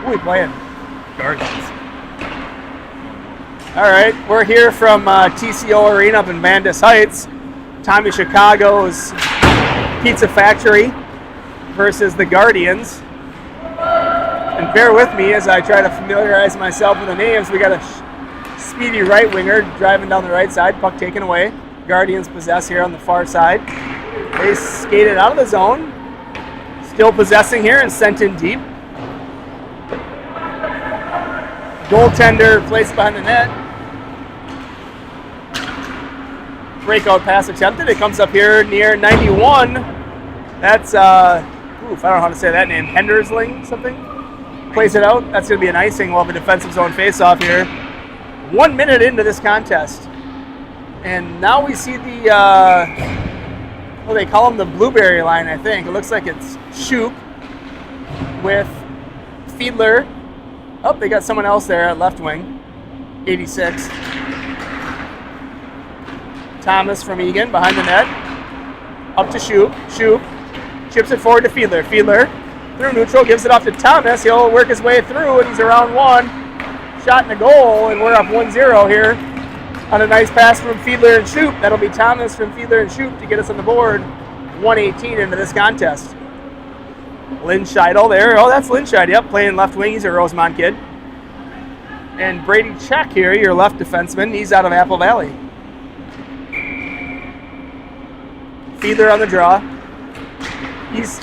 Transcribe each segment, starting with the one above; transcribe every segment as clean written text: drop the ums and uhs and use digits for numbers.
Who are we playing? Guardians. All right, we're here from TCO Arena up in Vandus Heights. Tommy Chicago's Pizza Factory versus the Guardians. And bear with me as I try to familiarize myself with the names. We got a speedy right winger driving down the right side, puck taken away. Guardians possess here on the far side. They skated out of the zone. Still possessing here and sent in deep. Goaltender placed behind the net. Breakout pass attempted. It comes up here near 91. That's, I don't know how to say that name. Hendersling something? Plays it out. That's going to be an icing. We'll have a defensive zone face-off here. 1 minute into this contest. And now we see the, they call them the blueberry line, I think. It looks like it's Shoop with Fiedler. Oh, they got someone else there at left wing. 86. Thomas from Egan behind the net. Up to Shoop. Shoop chips it forward to Fiedler. Fiedler through neutral, gives it off to Thomas. He'll work his way through, and he's around one. Shot in the goal, and we're up 1-0 here on a nice pass from Fiedler and Shoop. That'll be Thomas from Fiedler and Shoop to get us on the board. 1:18 into this contest. Lynn Scheidel there. Oh, that's Lynn Scheidel. Yep, playing left wing. He's a Rosemont kid. And Brady Check here, your left defenseman. He's out of Apple Valley. Fiedler on the draw.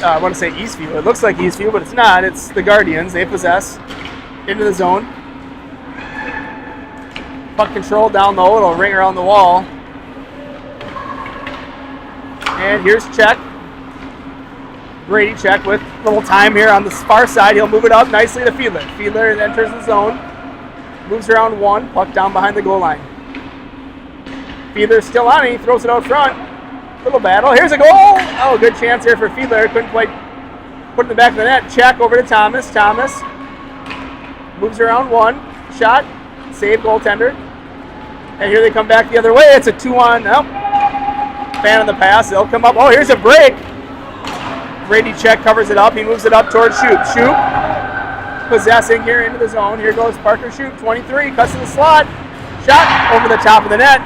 I want to say Eastview. It looks like Eastview, but it's not. It's the Guardians. They possess into the zone. Puck control down low. It'll ring around the wall. And here's Check. Brady Check with a little time here on the far side. He'll move it up nicely to Fiedler. Fiedler enters the zone. Moves around one. Puck down behind the goal line. Fiedler's still on it. He throws it out front. Little battle. Here's a goal. Oh, good chance here for Fiedler. Couldn't quite put it in the back of the net. Check over to Thomas. Thomas moves around one. Shot. Save goaltender. And here they come back the other way. It's a 2-on. Oh, fan on the pass. They'll come up. Oh, here's a break. Brady Check covers it up. He moves it up towards Shoop. Shoop possessing here into the zone. Here goes Parker Shoop. 23. Cuts to the slot. Shot over the top of the net.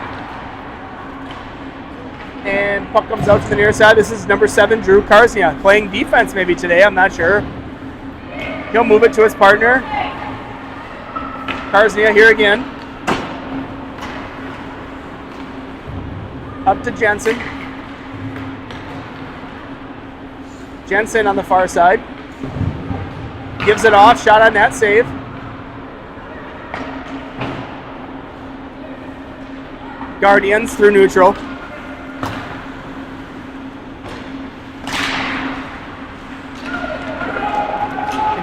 And puck comes out to the near side. This is number 7, Drew Karznia, playing defense maybe today. I'm not sure. He'll move it to his partner. Karznia here again. Up to Jensen. Jensen on the far side. Gives it off. Shot on net. Save. Guardians through neutral.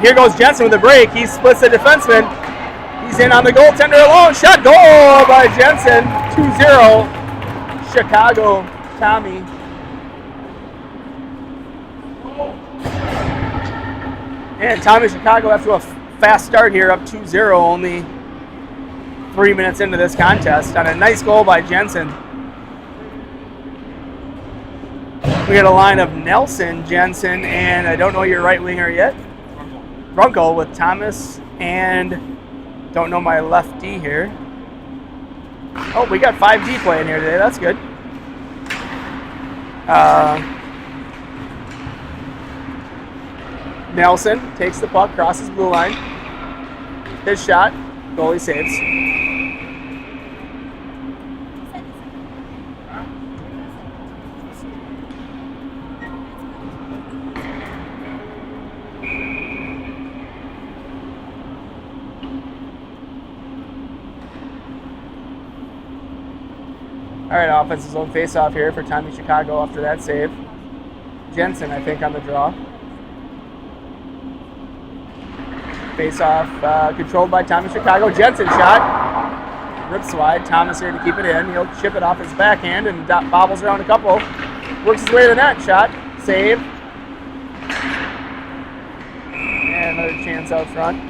Here goes Jensen with a break. He splits the defenseman. He's in on the goaltender alone. Shot goal by Jensen. 2-0. Chicago. Tommy. And Tommy Chicago after a fast start here, up 2-0, only 3 minutes into this contest on a nice goal by Jensen. We got a line of Nelson, Jensen, and I don't know your right winger yet. Runkle with Thomas and don't know my left D here. Oh, we got 5D playing here today. That's good. Nelson takes the puck, crosses blue line. His shot, goalie saves. All right, offensive zone face-off here for Tommy Chicago after that save. Jensen, I think, on the draw. Face-off controlled by Tommy Chicago. Jensen shot. Rips wide. Thomas here to keep it in. He'll chip it off his backhand and bobbles around a couple. Works his way to the net. Shot. Save. And another chance out front.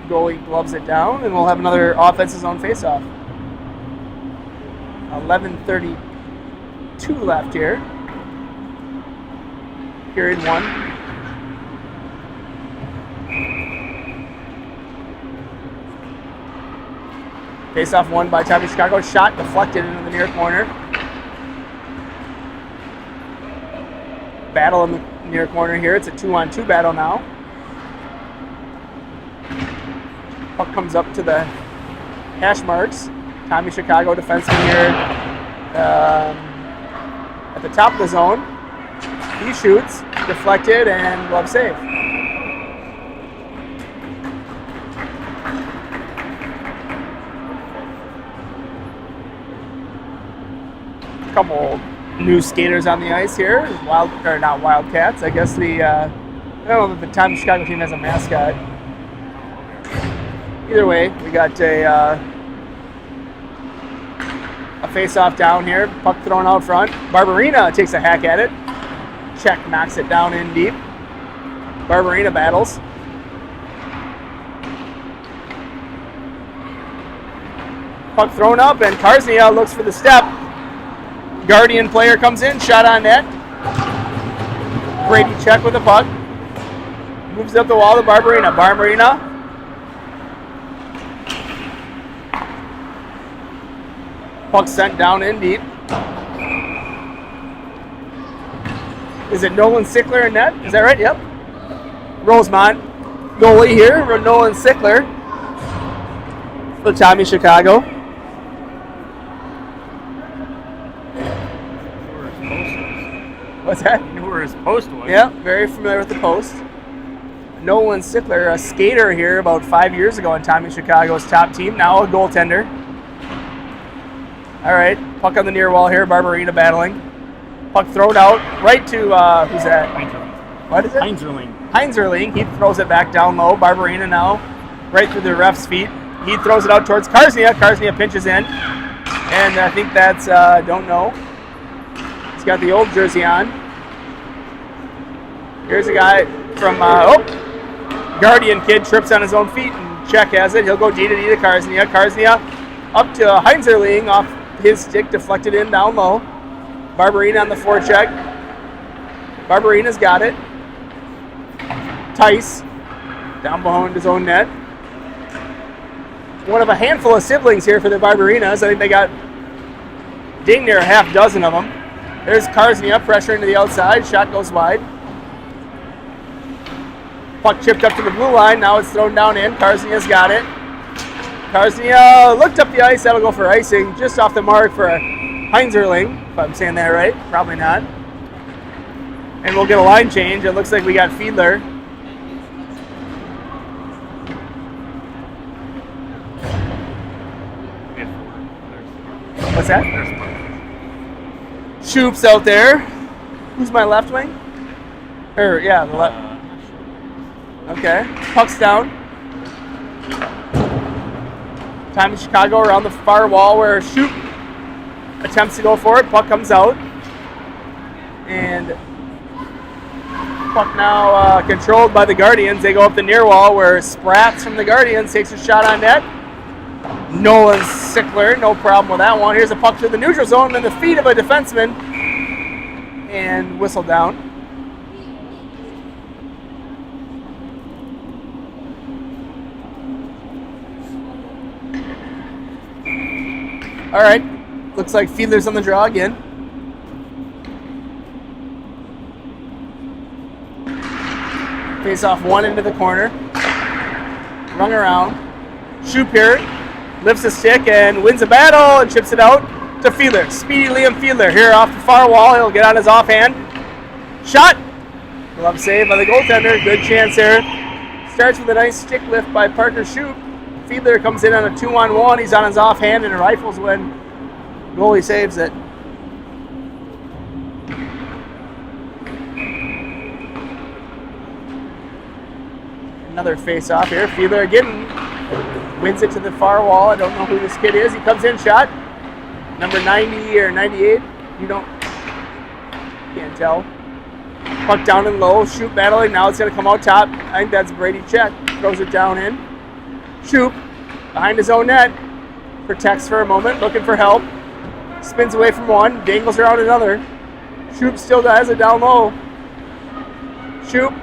Goalie gloves it down, and we'll have another offensive zone face-off. 11:32 left here. Period 1. Face-off won by Tommy Chicago. Shot deflected into the near corner. Battle in the near corner here. It's a 2-on-2 battle now. Puck comes up to the hash marks. Tommy Chicago defenseman here at the top of the zone. He shoots, deflected, and glove save. Couple new skaters on the ice here. Not Wildcats. I guess I don't know if the Tommy Chicago team has a mascot. Either way, we got a face-off down here. Puck thrown out front. Barbarina takes a hack at it. Check knocks it down in deep. Barbarina battles. Puck thrown up, and Karsnia looks for the step. Guardian player comes in, shot on net. Brady check with the puck. Moves up the wall to Barbarina. Barbarina. Puck sent down in deep. Is it Nolan Sickler in net? Is that right? Yep. Rosemont, goalie here. Nolan Sickler for Tommy Chicago. What's that? You knew where his post was. Yeah, very familiar with the post. Nolan Sickler, a skater here about 5 years ago on Tommy Chicago's top team, now a goaltender. All right, puck on the near wall here, Barbarina battling. Puck thrown out right to, who's that? Heinzerling. What is it? Heinzerling. He throws it back down low. Barbarina now, right through the ref's feet. He throws it out towards Karsnia. Karsnia pinches in. And I think that's, don't know. He's got the old jersey on. Here's a guy from, Guardian kid trips on his own feet, and Czech has it. He'll go D to Karsnia. Karsnia up to Heinzerling off his stick, deflected in down low. Barbarina on the forecheck. Barbarina's got it. Tice down behind his own net. One of a handful of siblings here for the Barbarinas. I think they got dang near a half dozen of them. There's Karsnia, pressure into the outside. Shot goes wide. Puck chipped up to the blue line. Now it's thrown down in. Karsnia's got it. Karsnia looked up the ice. That'll go for icing. Just off the mark for Heinzerling, if I'm saying that right. Probably not. And we'll get a line change. It looks like we got Fiedler. What's that? Shoop's out there. Who's my left wing? The left. Okay. Puck's down. Tommy Chicago around the far wall where Shoop attempts to go for it. Puck comes out. And puck now controlled by the Guardians. They go up the near wall where Sprats from the Guardians takes a shot on net. Nolan Sickler, no problem with that one. Here's a puck through the neutral zone and the feet of a defenseman. And whistle down. All right, looks like Fiedler's on the draw again. Face off one into the corner. Rung around. Shoop here. Lifts a stick and wins a battle and chips it out to Fiedler. Speedy Liam Fiedler here off the far wall. He'll get on his offhand. Shot. Glove save by the goaltender. Good chance here. Starts with a nice stick lift by Parker Shoop. Fiedler comes in on a 2-on-1. He's on his offhand and rifles when goalie saves it. Another face-off here. Fiedler again wins it to the far wall. I don't know who this kid is. He comes in, shot. Number 90 or 98. Can't tell. Puck down and low. Shoop battling. Now it's going to come out top. I think that's Brady Check. Throws it down in. Shoop behind his own net. Protects for a moment. Looking for help. Spins away from one. Dangles around another. Shoop still has it down low. Shoop.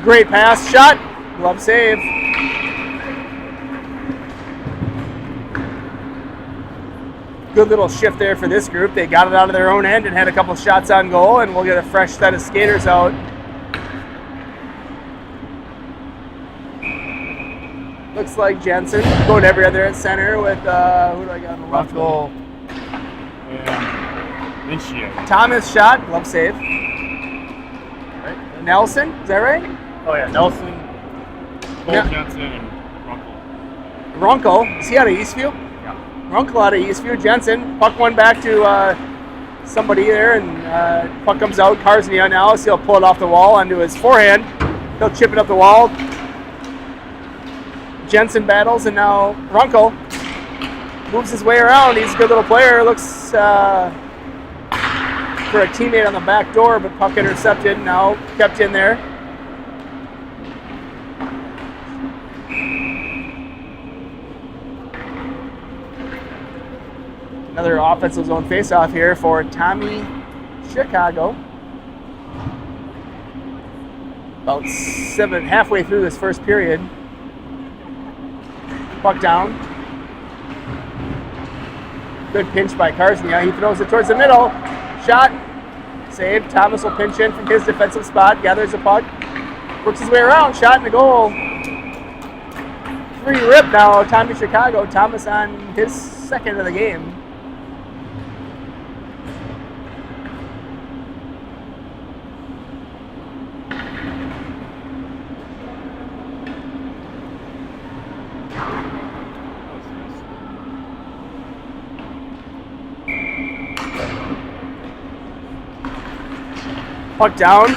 Great pass. Shot. Glove save. Good little shift there for this group. They got it out of their own end and had a couple shots on goal, and we'll get a fresh set of skaters out. Looks like Jensen going every other at center with, who do I got on the left? Runkle and Minchia. Thomas shot, glove save. Right. Nelson, is that right? Oh yeah, Nelson, Cole Yeah. Jensen, and Runkle. Runkle, is he out of Eastview? Yeah. Runkle out of Eastview. Jensen, puck one back to somebody there, and puck comes out. Karsnia now, so he'll pull it off the wall onto his forehand. He'll chip it up the wall. Jensen battles, and now Runkle moves his way around. He's a good little player. Looks for a teammate on the back door, but puck intercepted. Now kept in there. Another offensive zone faceoff here for Tommy Chicago. About halfway through this first period. Puck down. Good pinch by Karsnia. He throws it towards the middle. Shot. Save. Thomas will pinch in from his defensive spot. Gathers the puck. Works his way around. Shot in the goal. Free rip now. Tommy Chicago. Thomas on his second of the game. Puck down.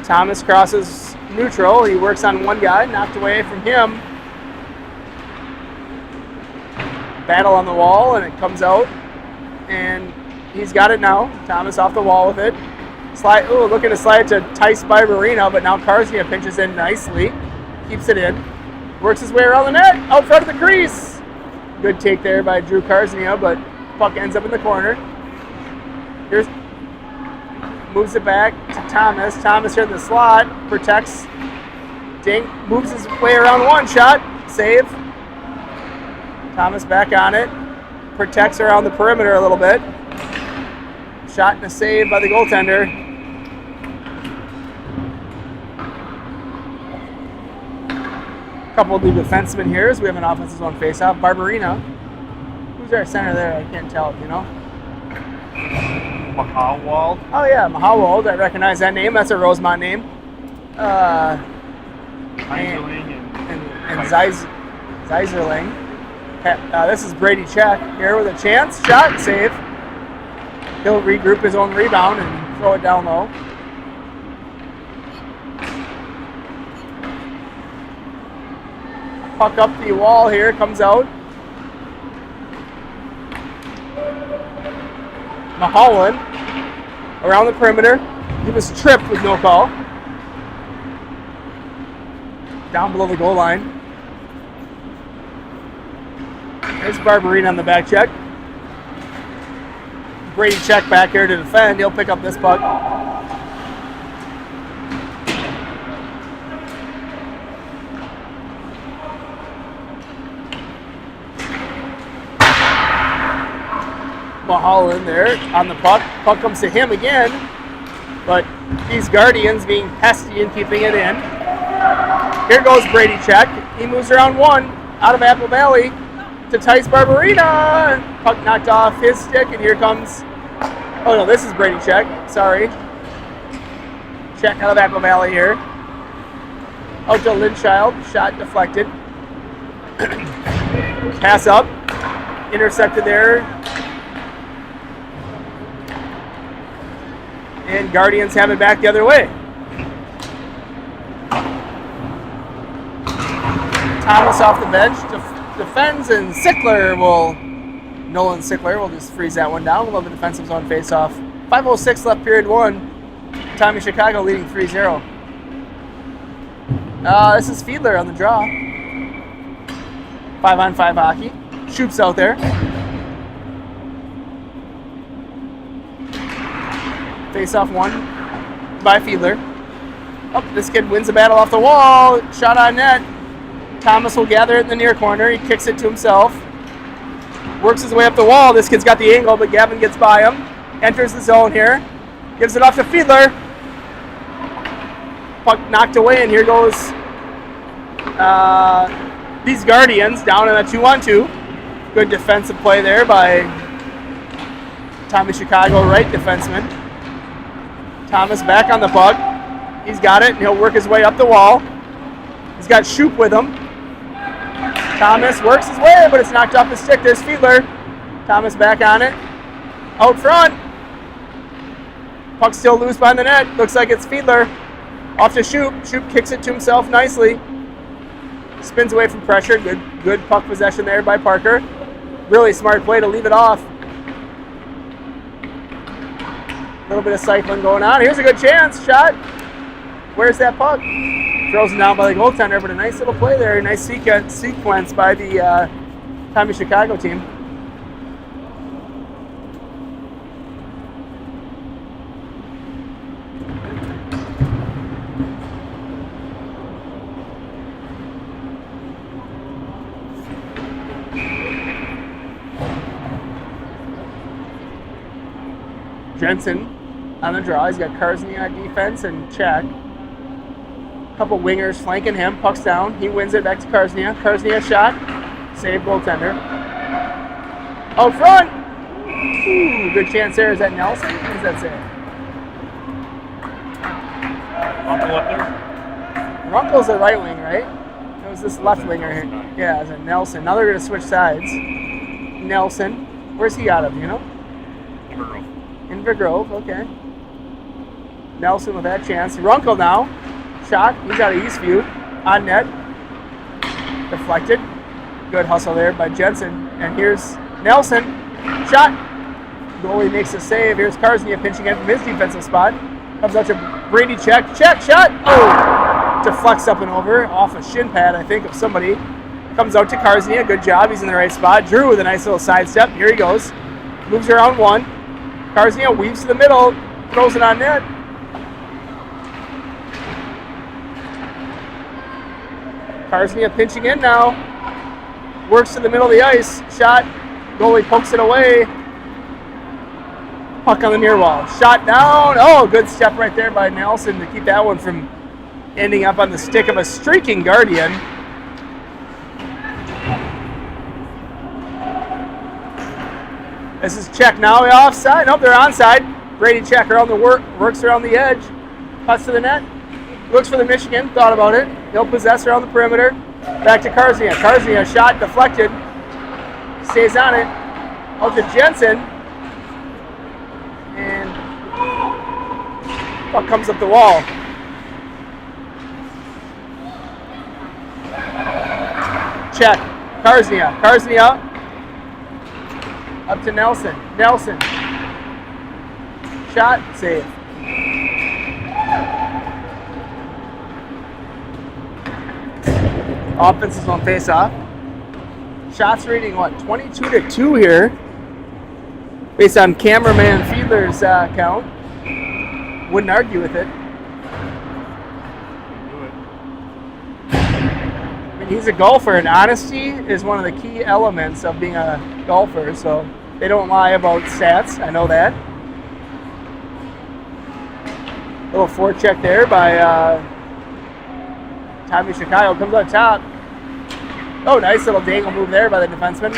Thomas crosses neutral. He works on one guy, knocked away from him. Battle on the wall, and it comes out. And he's got it now. Thomas off the wall with it. Slide. Ooh, looking to slide to Tice Barbarina, but now Karsnia pinches in nicely. Keeps it in. Works his way around the net. Out front of the crease. Good take there by Drew Karsnia, but puck ends up in the corner. Here's moves it back to Thomas. Thomas here in the slot. Protects. Dink moves his way around one shot. Save. Thomas back on it. Protects around the perimeter a little bit. Shot and a save by the goaltender. Couple of new defensemen here as we have an offensive zone faceoff. Barbarina. Who's our center there? I can't tell, you know? Mahawald. Oh yeah, Mahawald. I recognize that name. That's a Rosemont name. And Zeiserling. This is Brady Check here with a chance. Shot, save. He'll regroup his own rebound and throw it down low. Puck up the wall here, comes out. Mahalan around the perimeter. He was tripped with no call. Down below the goal line. There's Barbarina on the back check. Brady Check back here to defend. He'll pick up this puck. Mahalan there on the puck. Puck comes to him again, but these Guardians being pesky and keeping it in. Here goes Brady Check. He moves around one out of Apple Valley to Tice Barbarina. Puck knocked off his stick, and here comes. Oh no, this is Brady Check. Sorry. Check out of Apple Valley here. Out to Lindchild. Shot deflected. Pass up. Intercepted there. And Guardians have it back the other way. Thomas off the bench defends, and Nolan Sickler will just freeze that one down. We'll have a defensive zone face-off. 5:06 left, period one. Tommy Chicago leading 3-0. This is Fiedler on the draw. 5-on-5 hockey. Shoops out there. Face-off one by Fiedler. Oh, this kid wins the battle off the wall. Shot on net. Thomas will gather it in the near corner. He kicks it to himself. Works his way up the wall. This kid's got the angle, but Gavin gets by him. Enters the zone here. Gives it off to Fiedler. Puck knocked away, and here goes these Guardians down in a 2-on-2. Good defensive play there by Tommy Chicago, right defenseman. Thomas back on the puck. He's got it, and he'll work his way up the wall. He's got Shoop with him. Thomas works his way, but it's knocked off the stick. There's Fiedler. Thomas back on it. Out front. Puck still loose behind the net. Looks like it's Fiedler. Off to Shoop. Shoop kicks it to himself nicely. Spins away from pressure. Good puck possession there by Parker. Really smart play to leave it off. A little bit of cycling going on. Here's a good chance. Shot. Where's that puck? Throws it down by the goaltender, but a nice little play there. A nice sequence by the Tommy Chicago team. Jensen on the draw. He's got Karsny on defense and check. Couple wingers flanking him. Puck's down. He wins it back to Karsnia. Karsnia shot. Save goaltender. Out front. Ooh, good chance there. Is that Nelson? What does that say? Runkle up there? Runkle's the right wing, right? It was this left winger here. Yeah, it's a Nelson. Now they're going to switch sides. Nelson. Where's he out of, you know? Inver Grove, okay. Nelson with that chance. Runkle now. Shot. He's out of Eastview. On net. Deflected. Good hustle there by Jensen. And here's Nelson. Shot. Goalie makes a save. Here's Karsnia pinching in from his defensive spot. Comes out to Brady. Check. Shot. Oh! Deflects up and over. Off a shin pad, I think, of somebody. Comes out to Karsnia. Good job. He's in the right spot. Drew with a nice little sidestep. Here he goes. Moves around one. Karsnia weaves to the middle. Throws it on net. Karsnia pinching in now. Works to the middle of the ice. Shot. Goalie pokes it away. Puck on the near wall. Shot down. Oh, good step right there by Nelson to keep that one from ending up on the stick of a streaking Guardian. This is check now. Offside. Nope, they're onside. Brady check around the works around the edge. Cuts to the net. Looks for the Michigan. Thought about it. He'll possess around the perimeter. Back to Karsnia. Karsnia shot deflected. Stays on it. Out to Jensen. And puck comes up the wall. Check. Karsnia. Up to Nelson. Shot. Save. Offense is on face-off. Shots reading, 22-2 here. Based on cameraman Fiedler's count. Wouldn't argue with it. I mean, he's a golfer, and honesty is one of the key elements of being a golfer, so they don't lie about stats. I know that. Little forecheck there by Tommy Chicago. Comes on top. Oh, nice little dangle move there by the defenseman.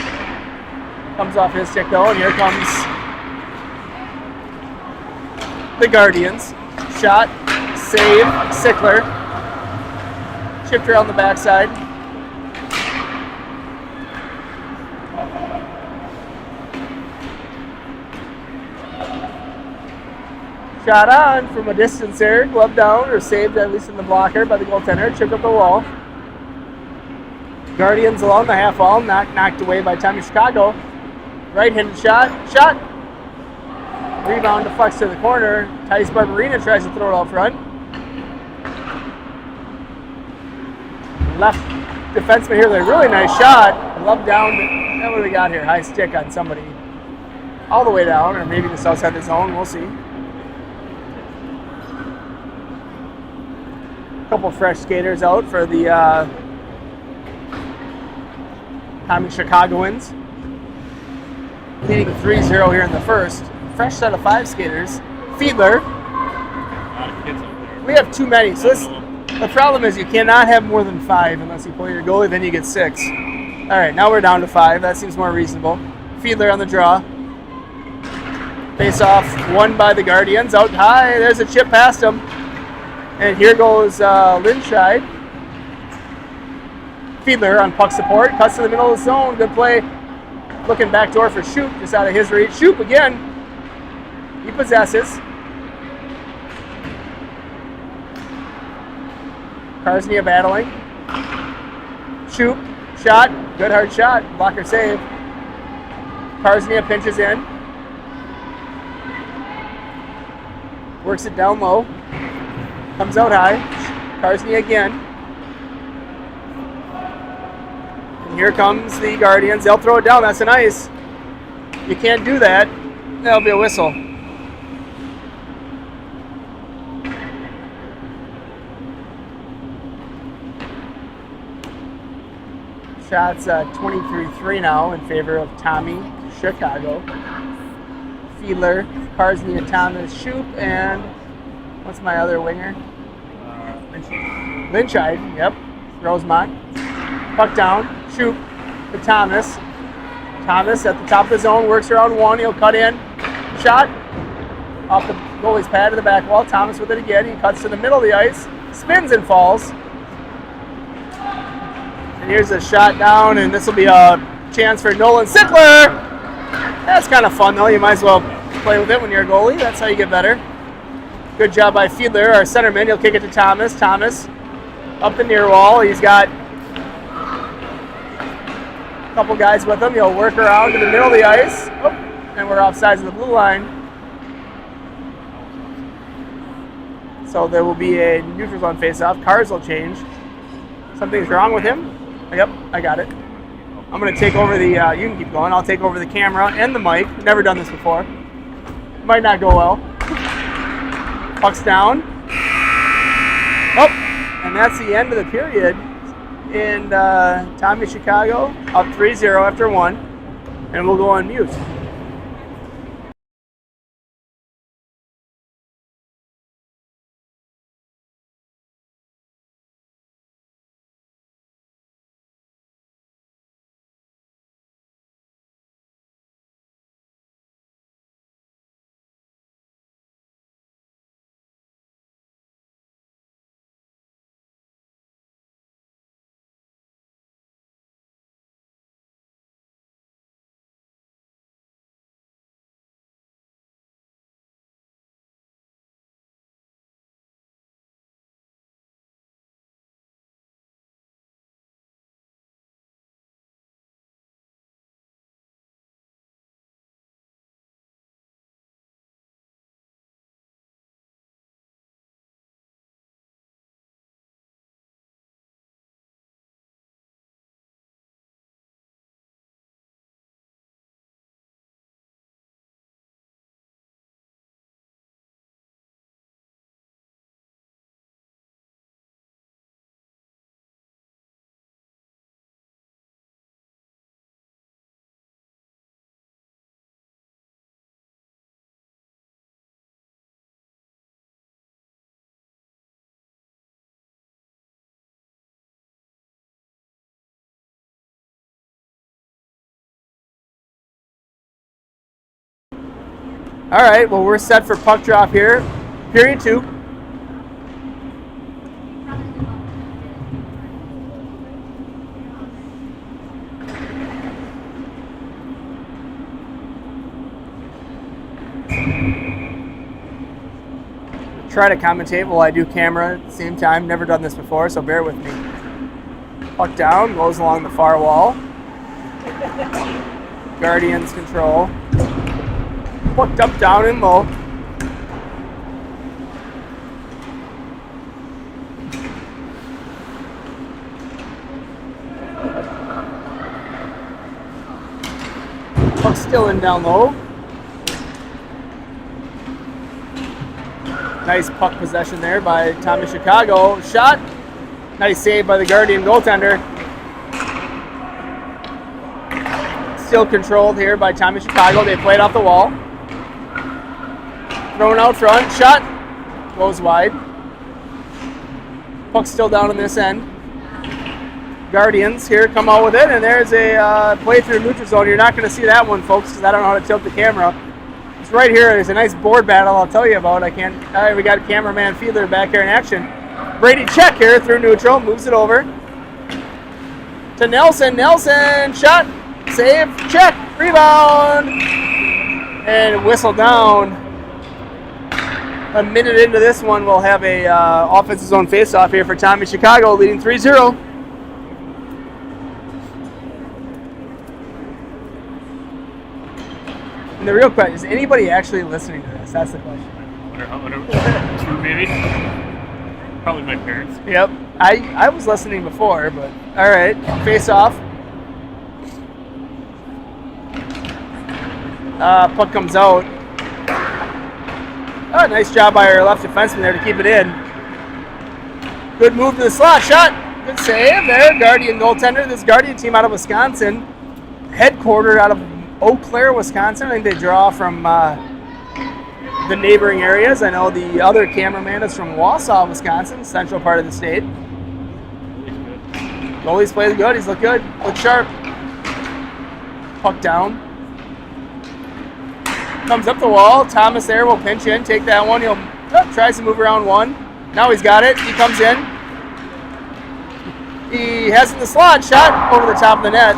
Comes off his stick though, and here comes the Guardians. Shot, save, Sickler. Chipped around the backside. Shot on from a distance there, glove down, or saved at least in the blocker by the goaltender. Chipped up the wall. Guardians along the half wall, knocked away by Tommy Chicago. Right-handed shot. Rebound deflects to the corner. Tice Barbarina tries to throw it out front. Left defenseman here with a really nice shot. Glove down. What do we got here? High stick on somebody. All the way down, or maybe just outside the zone. We'll see. Couple fresh skaters out for the Tommy Chicagoans. leading 3-0 here in the first. Fresh set of 5 skaters. Fiedler. A lot of kids out there. We have too many. So the problem is you cannot have more than 5 unless you pull your goalie, then you get 6. All right, now we're down to 5. That seems more reasonable. Fiedler on the draw. Face off won by the Guardians. Out high. There's a chip past him. And here goes Linscheid. Fiedler on puck support. Cuts to the middle of the zone. Good play. Looking backdoor for Shoop. Just out of his reach. Shoop again. He possesses. Karsnia battling. Shoop. Shot. Good hard shot. Blocker save. Karsnia pinches in. Works it down low. Comes out high. Karsnia again. And here comes the Guardians. They'll throw it down. That's an ice. You can't do that. That'll be a whistle. Shots 23-3 now in favor of Tommy Chicago. Fiedler, Karsnia, Thomas, Shoop, and what's my other winger? Linscheid, yep. Rosemont. Puck down. Shoop to Thomas. Thomas at the top of the zone, works around 1. He'll cut in. Shot off the goalie's pad to the back wall. Thomas with it again. He cuts to the middle of the ice. Spins and falls. And here's a shot down, and this will be a chance for Nolan Sickler. That's kind of fun, though. You might as well play with it when you're a goalie. That's how you get better. Good job by Fiedler, our centerman. He'll kick it to Thomas. Thomas up the near wall. He's got a couple guys with him. He'll work around to the middle of the ice. Oh, and we're off sides of the blue line. So there will be a neutral zone face-off. Cars will change. Something's wrong with him. Yep, I got it. I'm going to take over the, you can keep going. I'll take over the camera and the mic. Never done this before. Might not go well. Puck's down. Oh, and that's the end of the period. And Tommy Chicago up 3-0 after 1. And we'll go on mute. All right, well, we're set for puck drop here. Period 2. Try to commentate while I do camera at the same time. Never done this before, so bear with me. Puck down, goes along the far wall. Guardians control. Pucked up, down, and low. Puck still in down low. Nice puck possession there by Tommy Chicago. Shot. Nice save by the Guardian goaltender. still controlled here by Tommy Chicago. They play it off the wall. Thrown out front. Shot. Goes wide. Puck's still down on this end. Guardians here come out with it, and there's a play through neutral zone. You're not going to see that one, folks, because I don't know how to tilt the camera. It's right here. There's a nice board battle I'll tell you about. I can't. We got cameraman Fiedler back here in action. Brady check here through neutral, moves it over to Nelson. Nelson shot, save, check, rebound, and whistle down. A minute into this one, we'll have a offensive zone face-off here for Tommy Chicago, leading 3-0. And the real question is, anybody actually listening to this? That's the question. I wonder two maybe. Probably my parents. Yep. I was listening before, but all right. Face-off. Puck comes out. Oh, nice job by our left defenseman there to keep it in. Good move to the slot. Shot. Good save there. Guardian goaltender. This Guardian team out of Wisconsin. Headquartered out of Eau Claire, Wisconsin. I think they draw from the neighboring areas. I know the other cameraman is from Wausau, Wisconsin, central part of the state. Goalie's plays good. He's looked good. Looked sharp. Puck down. Comes up the wall. Thomas there will pinch in, take that one. He'll tries to move around one. Now he's got it. He comes in. He has it in the slot. Shot over the top of the net.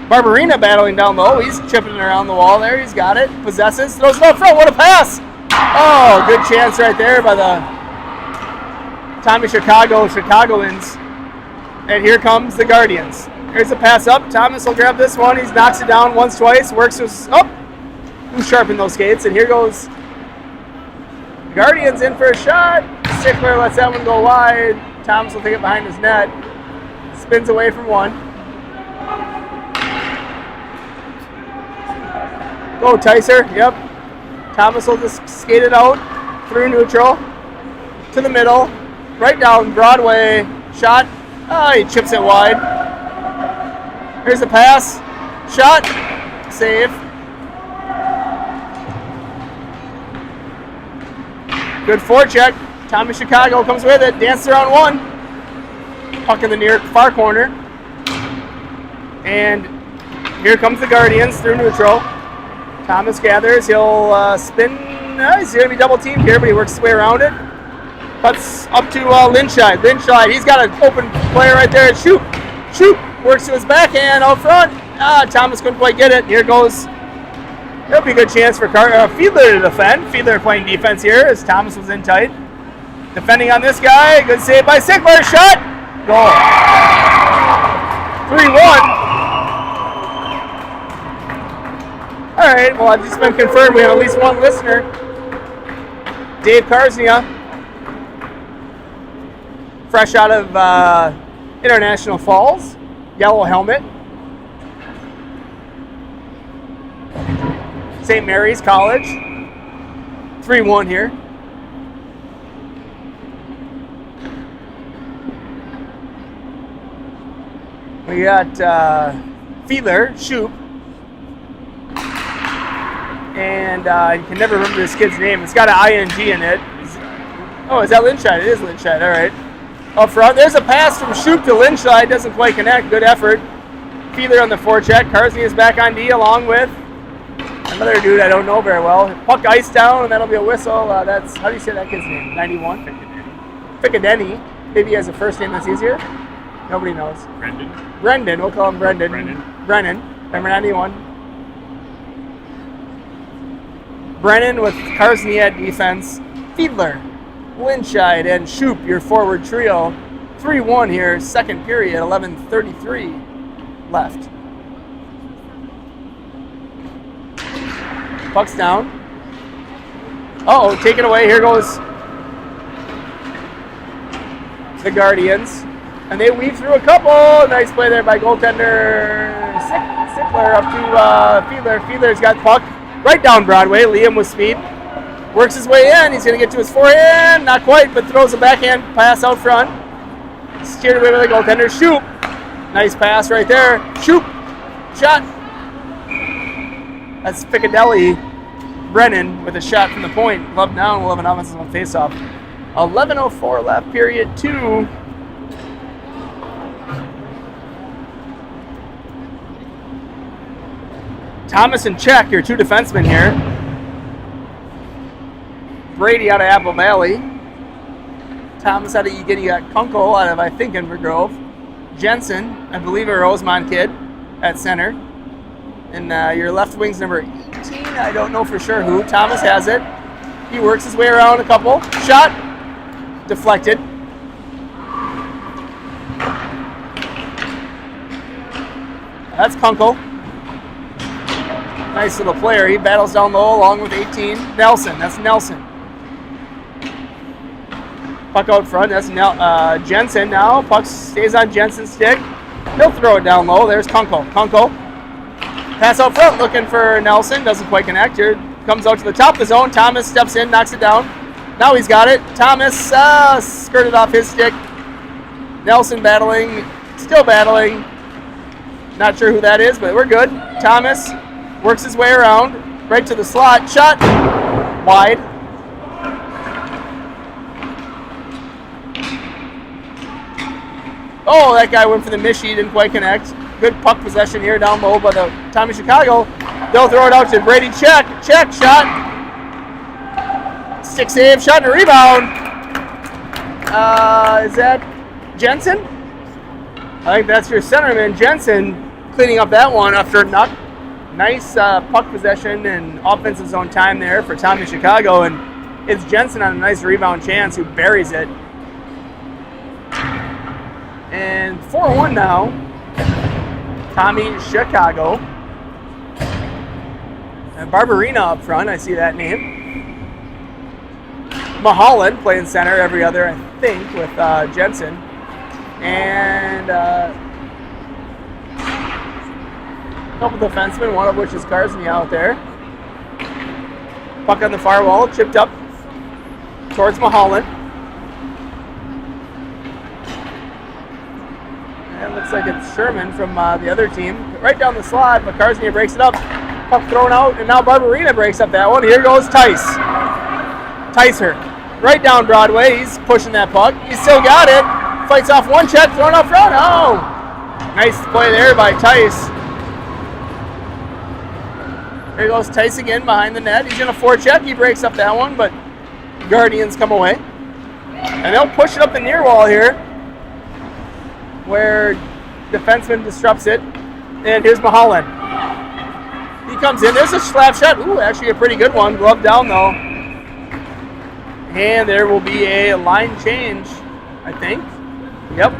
Barbarina battling down low. He's chipping around the wall there. He's got it. Possesses. Throws it up front. What a pass. Oh, good chance right there by the Tommy Chicagoans. And here comes the Guardians. Here's a pass up. Thomas will grab this one. He knocks it down once, twice. Works his up. Who's sharpened those skates? And here goes Guardians in for a shot. Sickler lets that one go wide. Thomas will take it behind his net. Spins away from one. Go Tyser. Yep. Thomas will just skate it out through neutral to the middle. Right down Broadway. Shot. Oh, he chips it wide. Here's the pass. Shot. Save. Good forecheck. Tommy Chicago comes with it. Dances around one. Puck in the near far corner. And here comes the Guardians through neutral. Thomas gathers. He'll spin. He's going to be double teamed here, but he works his way around it. Cuts up to Linscheid. Linscheid, he's got an open player right there. Shoot. Works to his backhand out front. Thomas couldn't quite get it. Here goes. There'll be a good chance for Fiedler to defend. Fiedler playing defense here as Thomas was in tight. Defending on this guy. Good save by Sickler. Shot. Goal. 3-1. All right. Well, it's just been confirmed. We have at least one listener. Dave Karsnia. Fresh out of International Falls. Yellow helmet. St. Mary's College. 3-1 here. We got Fiedler, Shoop. And you can never remember this kid's name. It's got an ING in it. Oh, is that Linscheid? It is Linscheid. All right. Up front, there's a pass from Shoop to Linscheid. Doesn't quite connect. Good effort. Fiedler on the forecheck. Karsny is back on D along with another dude I don't know very well. Puck ice down, and that'll be a whistle. That's, how do you say that kid's name? 91? Ficcadenny. Maybe he has a first name that's easier. Nobody knows. Brendan. We'll call him Brendan. Brennan. Number 91. Brennan with Karsny at defense. Fiedler, Linscheid, and Shoop, your forward trio. 3-1 here, second period, 11:33 left. Puck's down. Uh-oh, take it away. Here goes the Guardians. And they weave through a couple. Nice play there by goaltender Sickler up to Fiedler. Fiedler's got puck right down Broadway. Liam with speed. Works his way in. He's going to get to his forehand. Not quite, but throws a backhand pass out front. Steered away by the goaltender. Shoop. Nice pass right there. Shoot. Shot. That's Piccadilly Brennan with a shot from the point. Glove down. We'll have an offensive zone faceoff. 11:04 left, period 2. Thomas and Check, your two defensemen here. Brady out of Apple Valley. Thomas out of Egan. You got Kunkel out of, I think, Inver Grove. Jensen, I believe, a Rosemont kid at center. And your left wing's number 18. I don't know for sure who. Thomas has it. He works his way around a couple. Shot. Deflected. That's Kunkel. Nice little player. He battles down low along with 18. Nelson. That's Nelson. Puck out front. That's Jensen now. Puck stays on Jensen's stick. He'll throw it down low. There's Kunkel. Kunkel. Pass out front looking for Nelson. Doesn't quite connect here. Comes out to the top of the zone. Thomas steps in, knocks it down. Now he's got it. Thomas skirted off his stick. Nelson battling. Still battling. Not sure who that is, but we're good. Thomas works his way around. Right to the slot. Shot. Wide. Oh, that guy went for the mishy, didn't quite connect. Good puck possession here down low by the Tommy Chicago. They'll throw it out to Brady. Check, shot. Stick save, shot and a rebound. Is that Jensen? I think that's your centerman, Jensen, cleaning up that one after a knock. Nice puck possession and offensive zone time there for Tommy Chicago, and it's Jensen on a nice rebound chance who buries it. And 4-1 now. Tommy Chicago. And Barbarina up front, I see that name. Mahalan playing center every other, I think, with Jensen. And a couple defensemen, one of which is Karsny out there. Puck on the far wall, chipped up towards Mahalan. And it looks like it's Sherman from the other team. Right down the slot, but Karsny breaks it up. Puck thrown out, and now Barbarina breaks up that one. Here goes Tice. Ticer. Right down Broadway. He's pushing that puck. He's still got it. Fights off one check, thrown up front. Oh! Nice play there by Tice. Here goes Tice again behind the net. He's going to forecheck. He breaks up that one, but Guardians come away. And they'll push it up the near wall here, where defenseman disrupts it. And here's Mahalan. He comes in. There's a slap shot. Ooh, actually a pretty good one. Glove down, though. And there will be a line change, I think. Yep.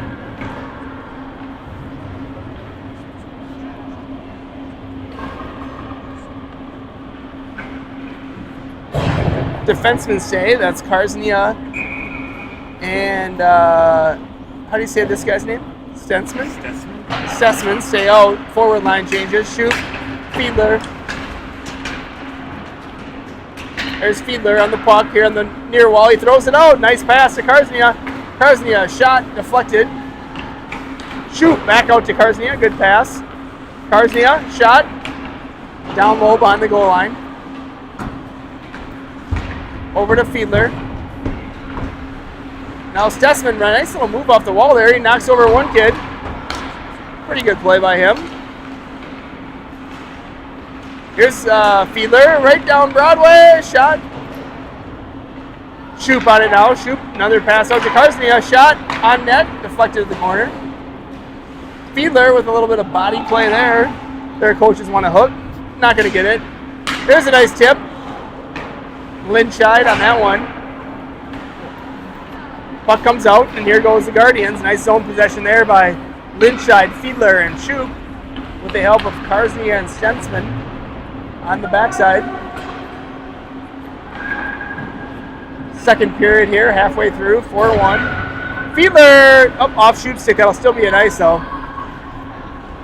Defensemen say that's Karsnia. And how do you say this guy's name? Stensman? Stessman stay out. Forward line changes. Shoot. Fiedler. There's Fiedler on the puck here on the near wall. He throws it out. Nice pass to Karsnia. Karsnia shot. Deflected. Shoot. Back out to Karsnia. Good pass. Karsnia shot. Down low behind the goal line. Over to Fiedler. Now Stessman, nice little move off the wall there. He knocks over one kid. Pretty good play by him. Here's Fiedler, right down Broadway. Shot. Shoop on it now. Shoop. Another pass out to Karsnia. Shot on net. Deflected to the corner. Fiedler with a little bit of body play there. Their coaches want to hook. Not going to get it. There's a nice tip. Lynchide on that one. Puck comes out, and here goes the Guardians. Nice zone possession there by Lynchide, Fiedler, and Shoop with the help of Karsnia and Stensman on the backside. Second period here, halfway through, 4-1. Fiedler, off Shoop's stick. That'll still be an ice, though.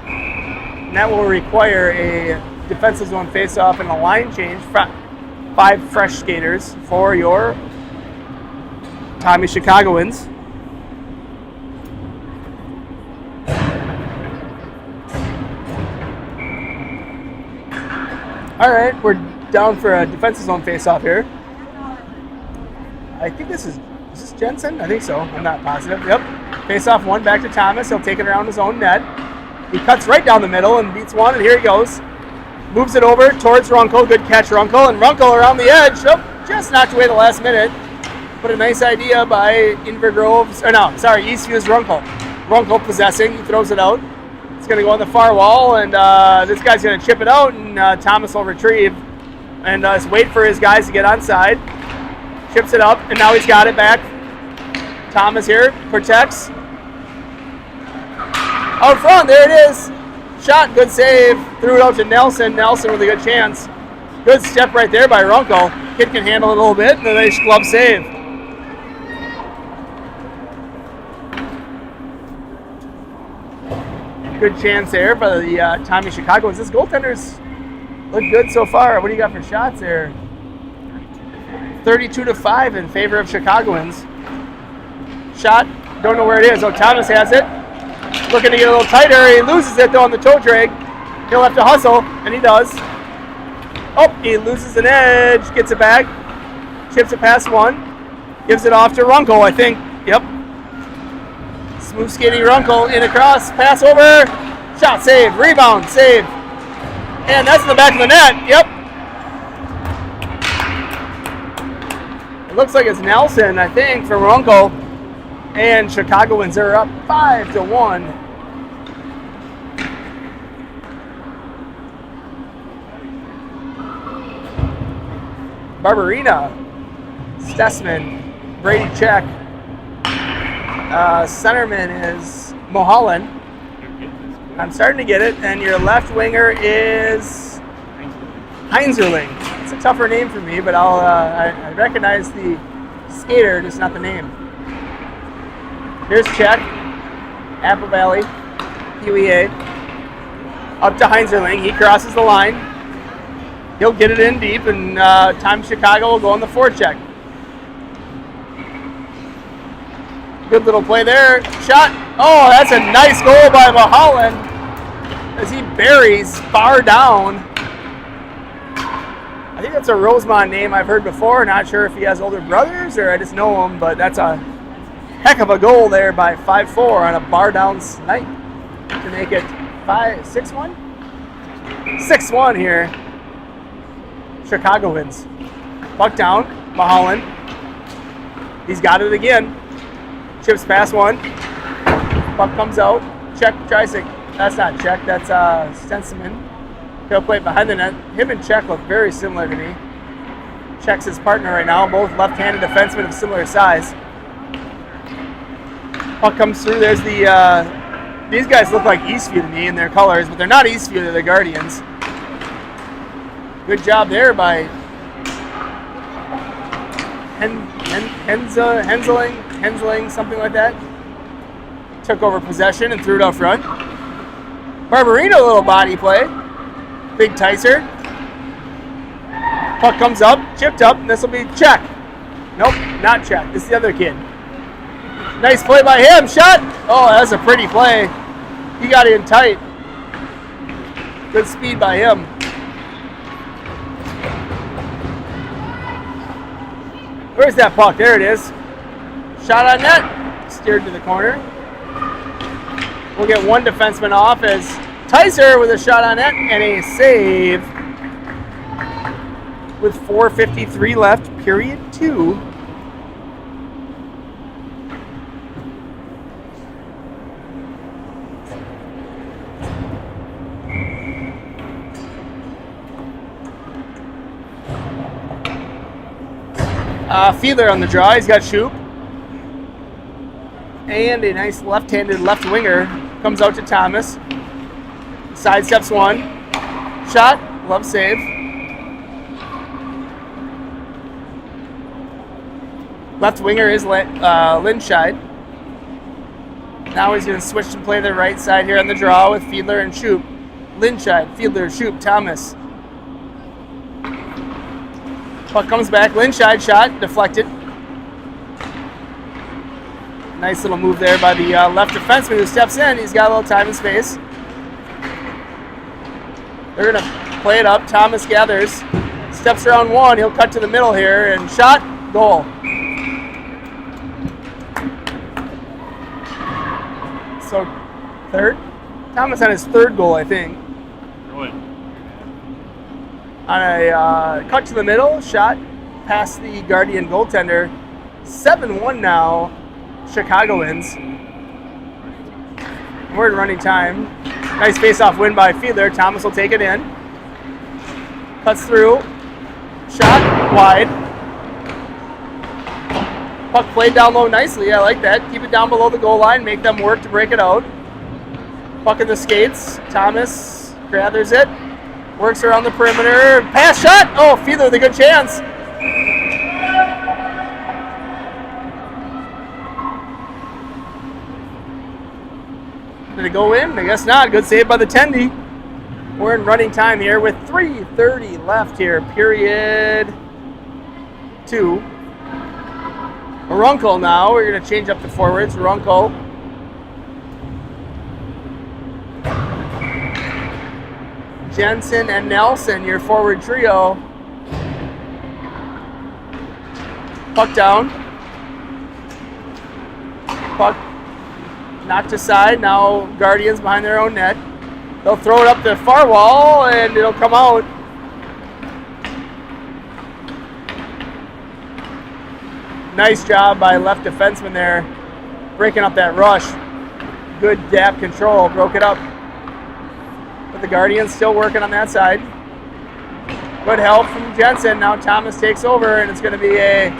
And that will require a defensive zone face-off and a line change. 5 fresh skaters for your Tommy Chicagoans. All right, we're down for a defensive zone face-off here. I think is this Jensen? I think so. I'm not positive. Yep. Face-off one back to Thomas. He'll take it around his own net. He cuts right down the middle and beats one, and here he goes. Moves it over towards Runkle. Good catch, Runkle. And Runkle around the edge. Oh, just knocked away the last minute. But a nice idea by Eastview's Runkle. Runkle possessing. He throws it out. It's going to go on the far wall, and this guy's going to chip it out, and Thomas will retrieve. And just wait for his guys to get onside. Chips it up, and now he's got it back. Thomas here protects. Out front, there it is. Shot, good save. Threw it out to Nelson. Nelson with a good chance. Good step right there by Runkle. Kid can handle it a little bit, and a nice glove save. Good chance there by the Tommy Chicagoans. This goaltenders look good so far. What do you got for shots there? 32-5 in favor of Chicagoans. Shot, don't know where it is. Oh, Thomas has it. Looking to get a little tighter. He loses it though on the toe drag. He'll have to hustle, and he does. Oh, he loses an edge. Gets it back. Chips it past one. Gives it off to Runkle, I think. Yep. Smooth skating Runkle in across. Pass over. Shot, save. Rebound, save. And that's in the back of the net. Yep. It looks like it's Nelson, I think, from Runkle. And Chicagoans are up 5-1. Barbarina, Stessman, Brady Check. Centerman is Mulholland. I'm starting to get it. And your left winger is Heinzerling. It's a tougher name for me, but I recognize the skater, just not the name. Here's Check, Apple Valley, UEA. Up to Heinzerling. He crosses the line. He'll get it in deep, and Time Chicago will go on the forecheck. Good little play there. Shot. Oh, that's a nice goal by Mulholland as he buries bar down. I think that's a Rosemont name I've heard before. Not sure if he has older brothers or I just know him, but that's a heck of a goal there by 5-4 on a bar down snipe to make it 6-1? 6-1 here. Chicago wins. Puck down. Mulholland. He's got it again. Chips past one. Puck comes out. Check tries to. That's not Check. That's Stenseman. He'll play behind the net. Him and Check look very similar to me. Check's his partner right now. Both left-handed defensemen of similar size. Puck comes through. There's the. These guys look like Eastview to me in their colors, but they're not Eastview. They're the Guardians. Good job there by Hensling, something like that. Took over possession and threw it out front. Barbarino, a little body play. Big Ticer. Puck comes up, chipped up, and this will be Check. Nope, not Check. This is the other kid. Nice play by him. Shot. Oh, that's a pretty play. He got in tight. Good speed by him. Where's that puck? There it is. Shot on net. Steered to the corner. We'll get one defenseman off as Ticer with a shot on net and a save with 4:53 left, period 2. Fiedler on the draw. He's got Shoop. And a nice left-handed left winger comes out to Thomas. Sidesteps one. Shot. Glove save. Left winger is Linscheid. Now he's going to switch to play the right side here on the draw with Fiedler and Shoop. Linscheid, Fiedler, Shoop, Thomas. Puck comes back. Linscheid shot. Deflected. Nice little move there by the left defenseman who steps in. He's got a little time and space. They're going to play it up. Thomas gathers, steps around one. He'll cut to the middle here and shot, goal. So third. Thomas on his third goal, I think. Really? On a cut to the middle, shot past the Guardian goaltender. 7-1 now. Chicago wins. We're in running time. Nice face-off win by Fiedler. Thomas will take it in. Cuts through. Shot wide. Puck played down low nicely. I like that. Keep it down below the goal line. Make them work to break it out. Puck in the skates. Thomas gathers it. Works around the perimeter. Pass shot. Oh, Fiedler with a good chance. Did it go in? I guess not. Good save by the Tendy. We're in running time here with 3:30 left here. Period 2. Runkle now. We're going to change up the forwards. Runkle. Jensen and Nelson, your forward trio. Puck down. Puck knocked aside. Now Guardians behind their own net. They'll throw it up the far wall and it'll come out. Nice job by left defenseman there, breaking up that rush. Good gap control, broke it up. But the Guardians still working on that side. Good help from Jensen. Now Thomas takes over, and it's going to be a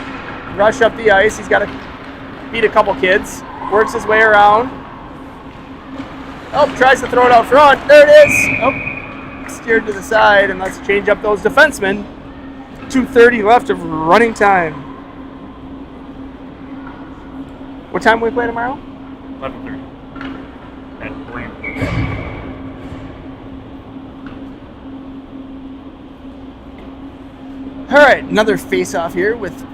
rush up the ice. He's got to beat a couple kids. Works his way around. Oh, tries to throw it out front. There it is. Oh, steered to the side, and let's change up those defensemen. 2:30 left of running time. What time we play tomorrow? 11:30. At Blaine. All right, another face-off here with,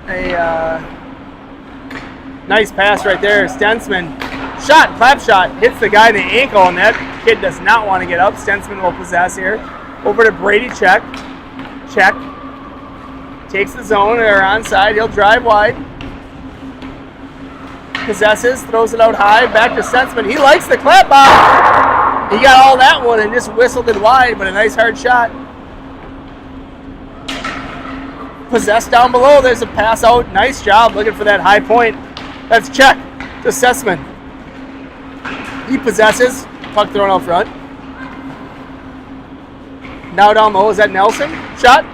a nice pass right there. Stensman, shot, clap shot, hits the guy in the ankle, and that kid does not want to get up. Stensman will possess here. Over to Brady, check. Takes the zone, they're onside, he'll drive wide. Possesses, throws it out high, back to Stensman. He likes the clap out. He got all that one and just whistled it wide, but a nice hard shot. Possessed down below, there's a pass out. Nice job looking for that high point. That's check to Sussman. He possesses, puck thrown out front. Now down low, is that Nelson? Shot.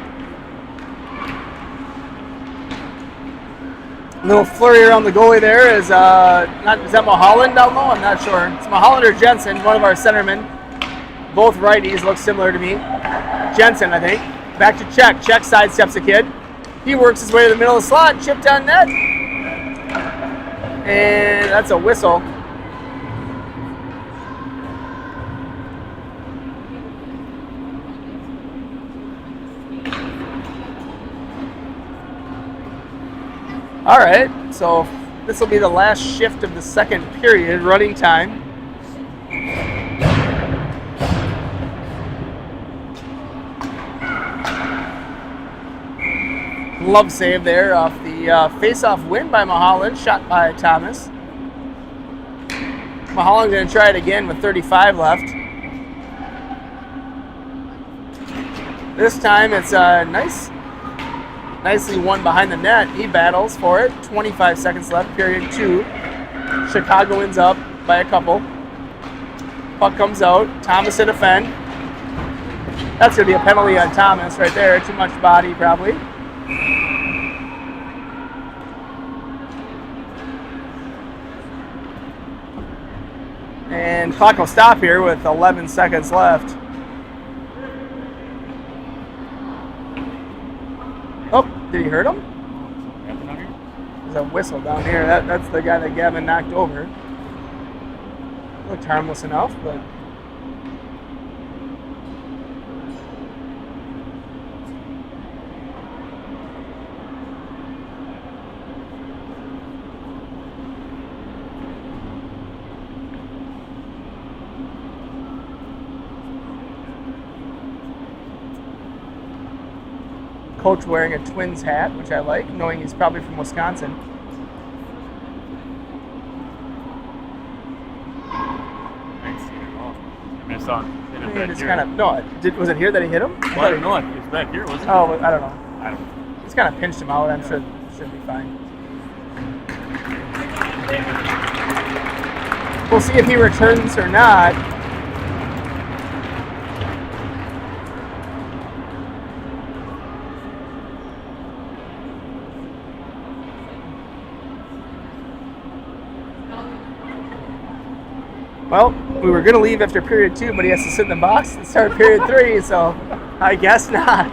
Little flurry around the goalie there is is that Mulholland down low? I'm not sure. It's Mulholland or Jensen, one of our centermen. Both righties look similar to me. Jensen, I think. Back to Check. Check sidesteps a kid. He works his way to the middle of the slot, chipped on net. And that's a whistle. All right, so this will be the last shift of the second period, running time. Glove save there off the face-off win by Mulholland, shot by Thomas. Mulholland going to try it again with 35 left. This time it's nicely won behind the net. He battles for it. 25 seconds left, period 2. Chicagoans up by a couple. Puck comes out. Thomas to defend. That's going to be a penalty on Thomas right there. Too much body, probably. And clock will stop here with 11 seconds left. Oh, did he hurt him? There's a whistle down here. That's the guy that Gavin knocked over. Looked harmless enough, but... coach wearing a Twins hat, which I like, knowing he's probably from Wisconsin. I didn't see it at all. I mean, I saw him hit him back here. Kind of, no, was it here that he hit him? Well, I don't know. It was back here, wasn't it? Oh, I don't know. I don't know. Just kind of pinched him out. I'm sure should be fine. We'll see if he returns or not. Well, we were going to leave after period 2, but he has to sit in the box and start period 3, so I guess not.